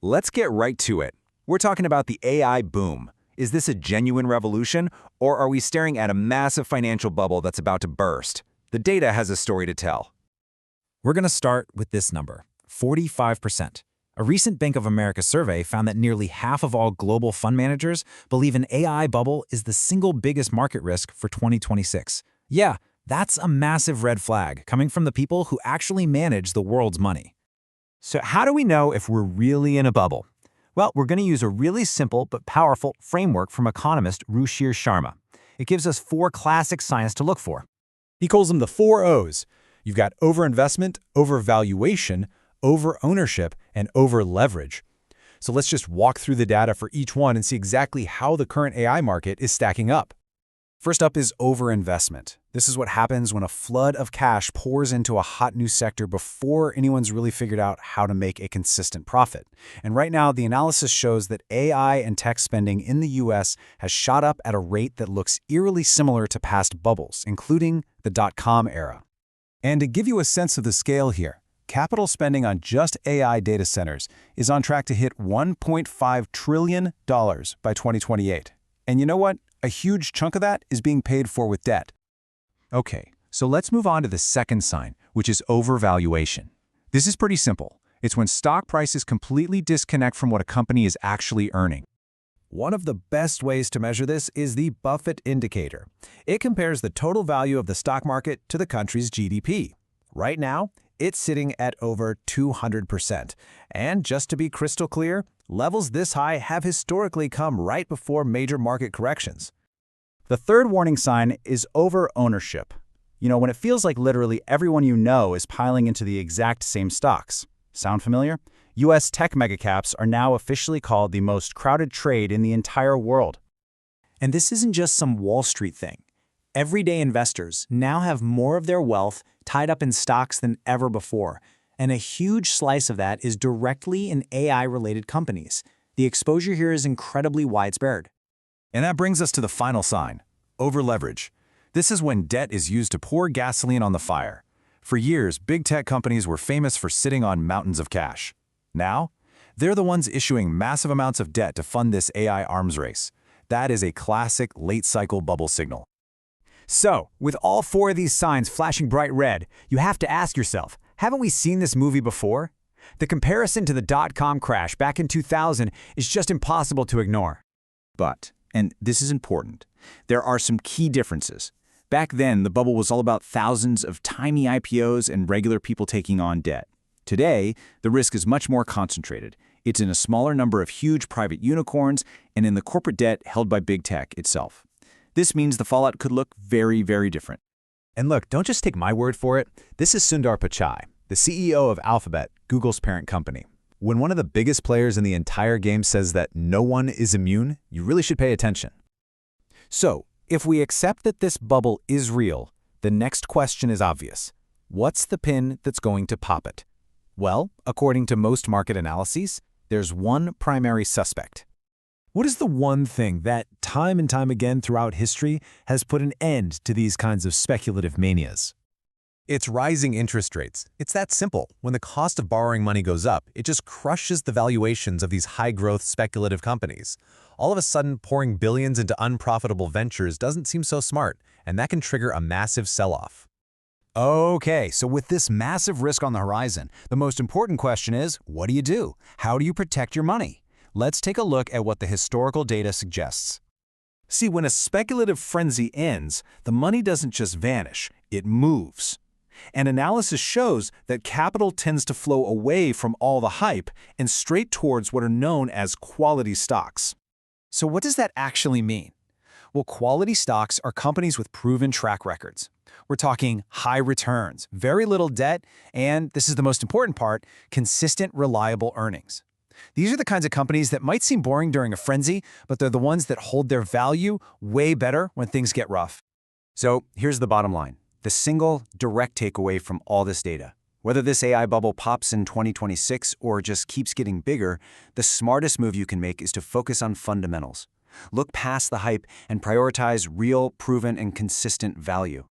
Let's get right to it. We're talking about the AI boom. Is this a genuine revolution, or are we staring at a massive financial bubble that's about to burst? The data has a story to tell. We're going to start with this number, 45%. A recent Bank of America survey found that nearly half of all global fund managers believe an AI bubble is the single biggest market risk for 2026. Yeah, that's a massive red flag coming from the people who actually manage the world's money. So how do we know if we're really in a bubble? Well, we're going to use a really simple but powerful framework from economist Ruchir Sharma. It gives us 4 classic signs to look for. He calls them the 4 O's. You've got overinvestment, overvaluation, over-ownership, and over-leverage. So let's just walk through the data for each one and see exactly how the current AI market is stacking up. First up is overinvestment. This is what happens when a flood of cash pours into a hot new sector before anyone's really figured out how to make a consistent profit. And right now, the analysis shows that AI and tech spending in the US has shot up at a rate that looks eerily similar to past bubbles, including the dot-com era. And to give you a sense of the scale here, capital spending on just AI data centers is on track to hit $1.5 trillion by 2028. And you know what? A huge chunk of that is being paid for with debt. Okay, so let's move on to the second sign, which is overvaluation. This is pretty simple. It's when stock prices completely disconnect from what a company is actually earning. One of the best ways to measure this is the Buffett indicator. It compares the total value of the stock market to the country's GDP. Right now, it's sitting at over 200%. And just to be crystal clear, levels this high have historically come right before major market corrections. The third warning sign is over-ownership. You know, when it feels like literally everyone you know is piling into the exact same stocks. Sound familiar? US tech megacaps are now officially called the most crowded trade in the entire world. And this isn't just some Wall Street thing. Everyday investors now have more of their wealth tied up in stocks than ever before, and a huge slice of that is directly in AI-related companies. The exposure here is incredibly widespread. And that brings us to the final sign, overleverage. This is when debt is used to pour gasoline on the fire. For years, big tech companies were famous for sitting on mountains of cash. Now, they're the ones issuing massive amounts of debt to fund this AI arms race. That is a classic late-cycle bubble signal. So, with all 4 of these signs flashing bright red, you have to ask yourself, haven't we seen this movie before? The comparison to the dot-com crash back in 2000 is just impossible to ignore. But, and this is important, there are some key differences. Back then, the bubble was all about thousands of tiny IPOs and regular people taking on debt. Today, the risk is much more concentrated. It's in a smaller number of huge private unicorns and in the corporate debt held by big tech itself. This means the fallout could look very, very different. And look, don't just take my word for it. This is Sundar Pichai, the CEO of Alphabet, Google's parent company. When one of the biggest players in the entire game says that no one is immune, you really should pay attention. So, if we accept that this bubble is real, the next question is obvious. What's the pin that's going to pop it? Well, according to most market analyses, there's one primary suspect. What is the one thing that, time and time again throughout history, has put an end to these kinds of speculative manias? It's rising interest rates. It's that simple. When the cost of borrowing money goes up, it just crushes the valuations of these high-growth speculative companies. All of a sudden, pouring billions into unprofitable ventures doesn't seem so smart, and that can trigger a massive sell-off. Okay, so with this massive risk on the horizon, the most important question is, what do you do? How do you protect your money? Let's take a look at what the historical data suggests. See, when a speculative frenzy ends, the money doesn't just vanish, it moves. And analysis shows that capital tends to flow away from all the hype and straight towards what are known as quality stocks. So what does that actually mean? Well, quality stocks are companies with proven track records. We're talking high returns, very little debt, and, this is the most important part, consistent, reliable earnings. These are the kinds of companies that might seem boring during a frenzy, but they're the ones that hold their value way better when things get rough. So here's the bottom line, the single direct takeaway from all this data. Whether this AI bubble pops in 2026 or just keeps getting bigger, the smartest move you can make is to focus on fundamentals. Look past the hype and prioritize real, proven, and consistent value.